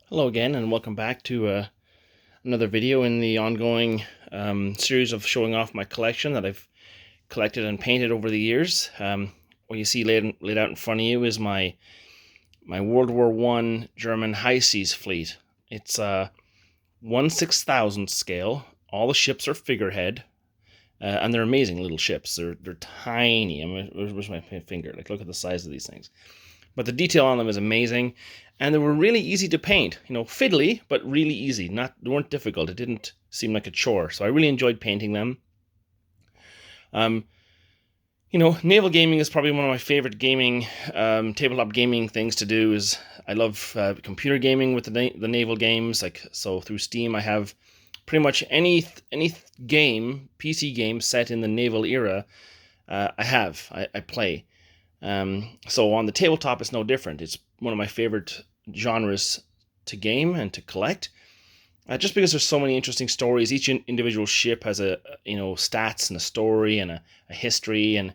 Hello again, and welcome back to another video in the ongoing series of showing off my collection that I've collected and painted over the years. What you see laid out in front of you is my World War I German high seas fleet. It's a 1/6000 scale. All the ships are figurehead, and they're amazing little ships. They're tiny. Where's my finger? Like, look at the size of these things. But the detail on them is amazing, and they were really easy to paint. Fiddly, but really easy. They weren't difficult. It didn't seem like a chore, so I really enjoyed painting them. Naval gaming is probably one of my favorite tabletop gaming things to do. I love computer gaming with the naval games. So through Steam, I have pretty much any game, PC game set in the naval era. I play. So on the tabletop, it's no different. It's one of my favorite genres to game and to collect, just because there's so many interesting stories. Each individual ship has stats and a story and a history, and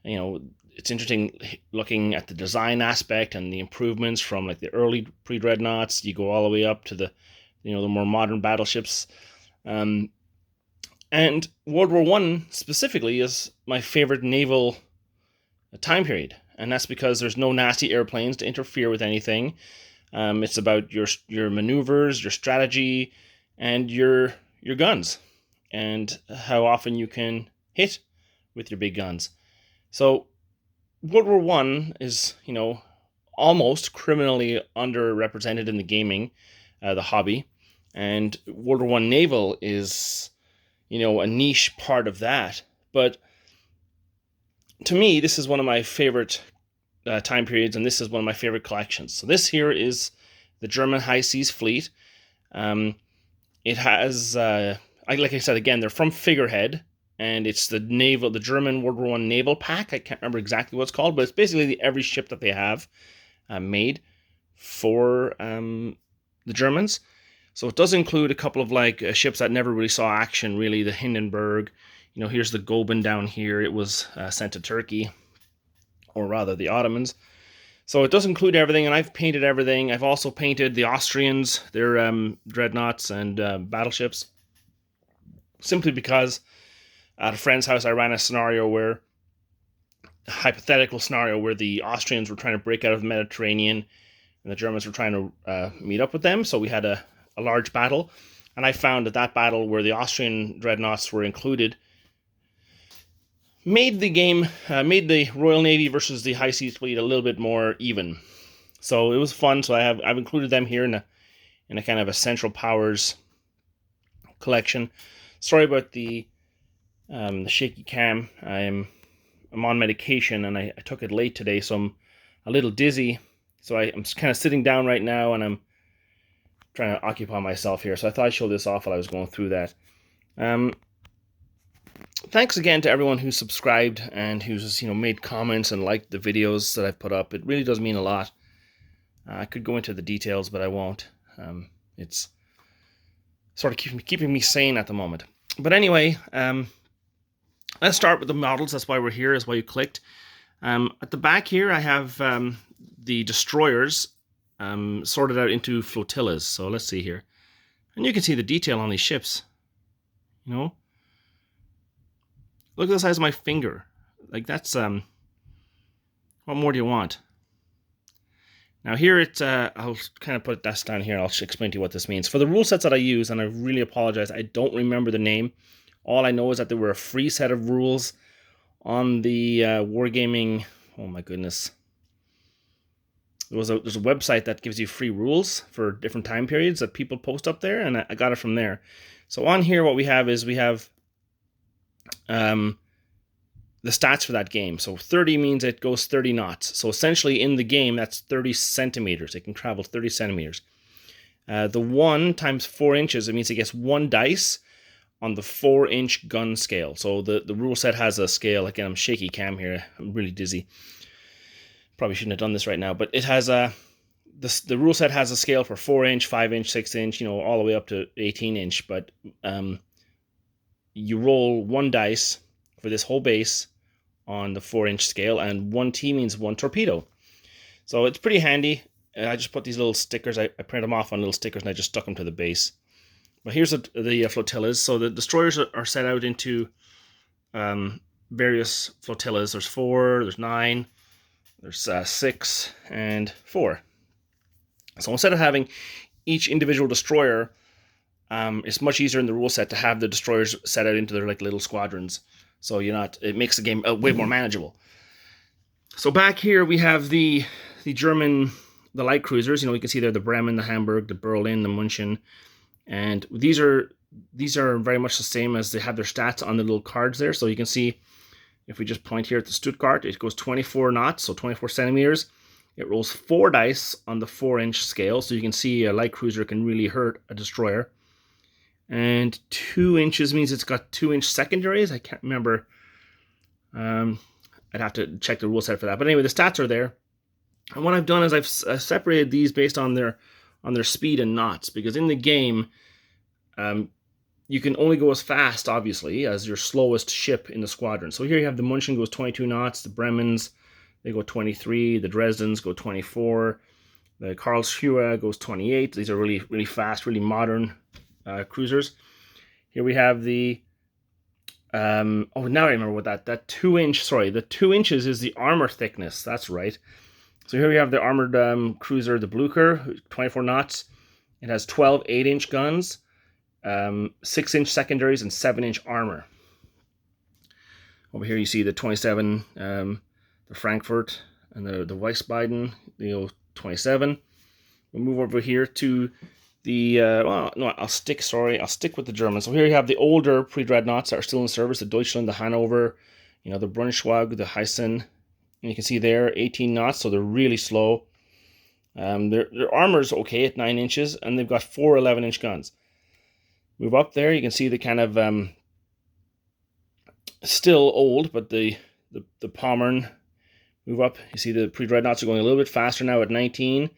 it's interesting looking at the design aspect and the improvements from like the early pre-dreadnoughts. You go all the way up to the more modern battleships. And World War I specifically is my favorite naval time period, and that's because there's no nasty airplanes to interfere with anything. It's about your maneuvers, your strategy, and your guns, and how often you can hit with your big guns. So World War I is almost criminally underrepresented in the gaming, the hobby, and World War I naval is a niche part of that, but to me, this is one of my favorite time periods, and this is one of my favorite collections. So this here is the German High Seas Fleet. It has, like I said again, they're from Figurehead, and it's the German World War I naval pack. I can't remember exactly what it's called, but it's basically every ship that they have made for the Germans. So it does include a couple of ships that never really saw action, really. The Hindenburg. Here's the Goeben down here. It was sent to Turkey, or rather the Ottomans. So it does include everything, and I've painted everything. I've also painted the Austrians, their dreadnoughts and battleships, simply because at a friend's house I ran a hypothetical scenario where the Austrians were trying to break out of the Mediterranean, and the Germans were trying to meet up with them. So we had a large battle, and I found that battle where the Austrian dreadnoughts were included made the Royal Navy versus the High Seas Fleet a little bit more even. So it was fun. So I've included them here in a kind of a Central Powers collection. Sorry about the shaky cam. I'm on medication, and I took it late today, so I'm a little dizzy. So I'm kind of sitting down right now, and I'm trying to occupy myself here. So I thought I'd show this off while I was going through that. Thanks again to everyone who subscribed and who's made comments and liked the videos that I've put up. It really does mean a lot. I could go into the details, but I won't. It's sort of keeping me sane at the moment. But anyway, let's start with the models. That's why we're here. That's why you clicked. At the back here, I have the destroyers sorted out into flotillas. So let's see here, and you can see the detail on these ships. Look at the size of my finger. Like, that's, what more do you want? Now here I'll kind of put this down here. I'll explain to you what this means. For the rule sets that I use, and I really apologize, I don't remember the name. All I know is that there were a free set of rules on the Wargaming, oh my goodness. There's a website that gives you free rules for different time periods that people post up there, and I got it from there. So on here, what we have is the stats for that game. So 30 means it goes 30 knots. So essentially in the game, that's 30 centimeters. It can travel 30 centimeters. The 1 times 4 inches, it means it gets 1 dice on the 4-inch gun scale. So the rule set has a scale. Again, I'm shaky cam here. I'm really dizzy. Probably shouldn't have done this right now, but it has the rule set has a scale for 4-inch, 5-inch, 6-inch, all the way up to 18-inch. But you roll 1 dice for this whole base on the 4-inch scale, and 1T means 1 torpedo. So it's pretty handy. I just put these little stickers, I printed them off on little stickers, and I just stuck them to the base. But here's the flotillas. So the destroyers are set out into various flotillas. There's 4, there's 9, there's 6, and 4. So instead of having each individual destroyer, it's much easier in the rule set to have the destroyers set out into their like little squadrons. So it makes the game way more manageable. So back here we have the German, the light cruisers. You can see there the Bremen, the Hamburg, the Berlin, the München, and these are very much the same as they have their stats on the little cards there. So you can see if we just point here at the Stuttgart, it goes 24 knots, so 24 centimeters. It rolls 4 dice on the 4-inch scale, so you can see a light cruiser can really hurt a destroyer. And 2 inches means it's got 2-inch secondaries. I can't remember. I'd have to check the rule set for that. But anyway, the stats are there. And what I've done is I've separated these based on their speed and knots, because in the game, you can only go as fast, obviously, as your slowest ship in the squadron. So here you have the München goes 22 knots, the Bremens, they go 23, the Dresdens go 24, the Karlsruhe goes 28. These are really, really fast, really modern cruisers. Here we have the, now I remember what that 2-inch, sorry, the 2 inches is the armor thickness, that's right. So here we have the armored cruiser, the Blücher, 24 knots. It has 12 8-inch guns, 6-inch secondaries, and 7-inch armor. Over here you see the 27, the Frankfurt, and the Wiesbaden, 27. We'll move over here to the, I'll stick with the Germans. So here you have the older pre-dreadnoughts that are still in service, the Deutschland, the Hanover, the Braunschweig, the Hessen. And you can see there, 18 knots, so they're really slow. Their armor's okay at 9 inches, and they've got 4 11-inch guns. Move up there, you can see the kind of still old, but the Pommern. Move up, you see the pre-dreadnoughts are going a little bit faster now at 19,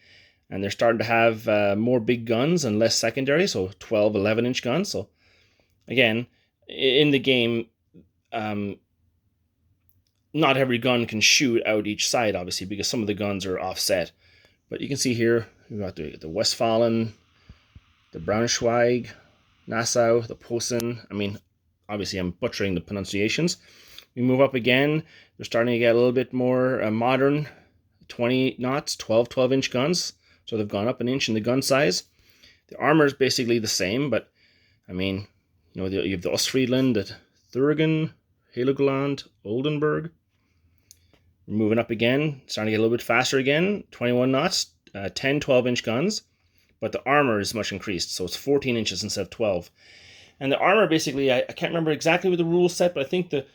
and they're starting to have more big guns and less secondary, so 12 11-inch guns. So again, in the game, not every gun can shoot out each side, obviously, because some of the guns are offset. But you can see here, we've got the Westfalen, the Braunschweig, Nassau, the Posen. I mean, obviously I'm butchering the pronunciations. We move up again. They're starting to get a little bit more modern, 20 knots, 12-inch guns. So they've gone up an inch in the gun size. The armor is basically the same, but I mean, you have the Ostfriedland, the Thüringen, Heligoland, Oldenburg. We're moving up again, starting to get a little bit faster again, 21 knots, 10 12-inch guns, but the armor is much increased, so it's 14 inches instead of 12. And the armor, basically, I can't remember exactly what the rules set, but I think the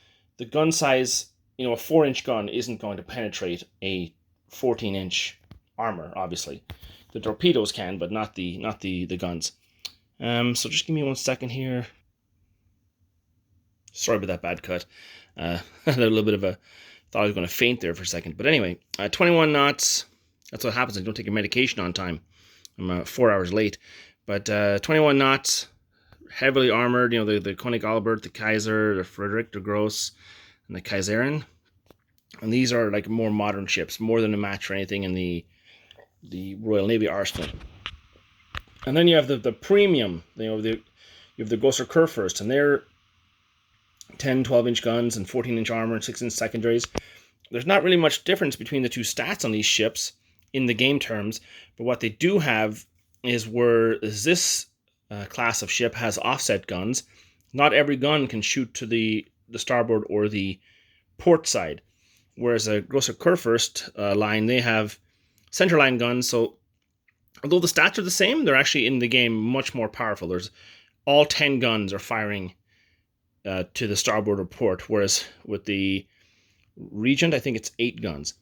gun size, a 4-inch gun isn't going to penetrate a 14-inch armor, obviously. The torpedoes can, but not the guns. So just give me 1 second here. Sorry about that bad cut. I had a little bit of thought I was going to faint there for a second. But anyway, 21 knots. That's what happens when you don't take your medication on time. I'm 4 hours late. But 21 knots, heavily armored. The König Albert, the Kaiser, the Friedrich der Gross, and the Kaiserin. And these are like more modern ships, more than a match for anything in the Royal Navy arsenal. And then you have the premium. You have the Grosser Kurfürst, and they're 10, 12-inch guns and 14-inch armor and 6-inch secondaries. There's not really much difference between the two stats on these ships in the game terms, but what they do have is this class of ship has offset guns. Not every gun can shoot to the starboard or the port side, whereas a Grosser Kurfürst line, they have centerline guns, so although the stats are the same, they're actually in the game much more powerful. There's all 10 guns are firing to the starboard or port, whereas with the Regent, I think it's 8 guns.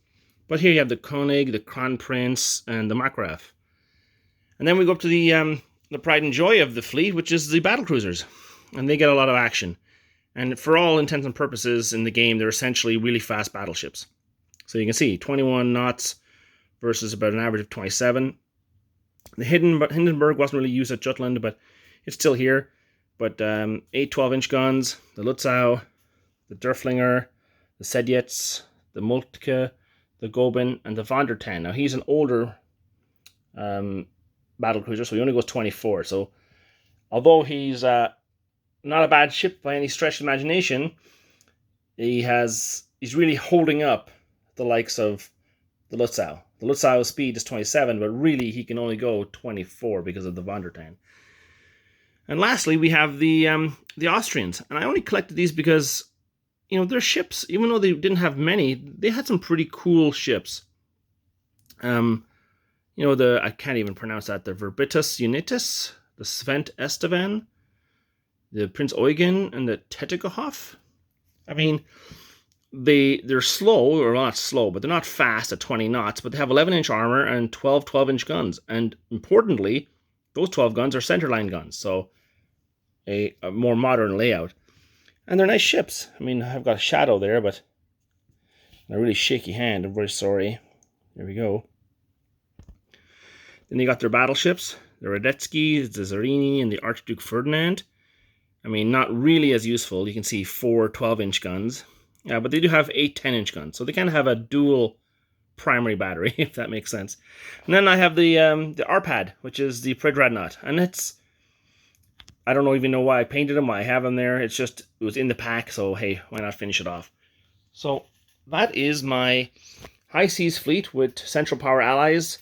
But here you have the König, the Kronprinz, and the Markgraf. And then we go up to the pride and joy of the fleet, which is the battlecruisers. And they get a lot of action. And for all intents and purposes in the game, they're essentially really fast battleships. So you can see 21 knots versus about an average of 27. The Hindenburg wasn't really used at Jutland, but it's still here. But 8 12-inch guns, the Lützow, the Derfflinger, the Sedjetz, the Moltke, the Goben, and the von der Tann. Now he's an older battle cruiser, so he only goes 24. So although he's not a bad ship by any stretch of imagination, he's really holding up the likes of the Lutzow. The Lutzow's speed is 27, but really he can only go 24 because of the Von der Tann. And lastly, we have the Austrians, and I only collected these because, you know, their ships, even though they didn't have many, they had some pretty cool ships. You know, I can't even pronounce that. The Verbitus Unitas, the Svent Estevan, the Prince Eugen, and the Tettigehoff. I mean, they're slow, or not slow, but they're not fast at 20 knots, but they have 11-inch armor and 12 12-inch guns. And importantly, those 12 guns are centerline guns, so a more modern layout. And they're nice ships. I mean, I've got a shadow there, but a really shaky hand. I'm very sorry. There we go. Then you got their battleships, the Radetzky, the Zarini, and the Archduke Ferdinand. I mean, not really as useful. You can see 4 12-inch guns. Yeah, but they do have 8 10-inch guns, so they kind of have a dual primary battery, if that makes sense. And then I have the Arpad, which is the Predradnot, and I don't even know why I painted them, why I have them there. It was in the pack, so hey, why not finish it off? So that is my High Seas fleet with Central Power allies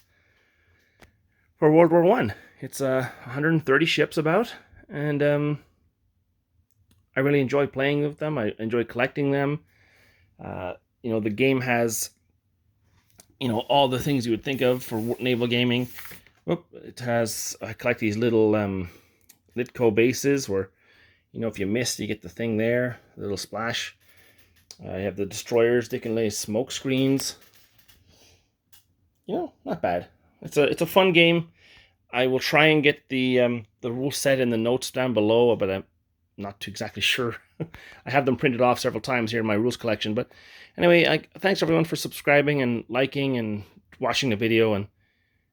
for World War I. It's 130 ships about, and I really enjoy playing with them. I enjoy collecting them. You know, the game has, you know, all the things you would think of for naval gaming. It has, I collect these little Litco bases where, you know, if you miss, you get the thing there, the little splash. I have the destroyers. They can lay smoke screens. You know, not bad. It's a fun game. I will try and get the rule set in the notes down below, but I'm not too exactly sure. I have them printed off several times here in my rules collection. But anyway, thanks everyone for subscribing and liking and watching the video, and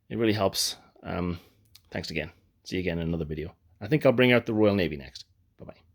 it really helps. Thanks again. See you again in another video. I think I'll bring out the Royal Navy next. Bye-bye.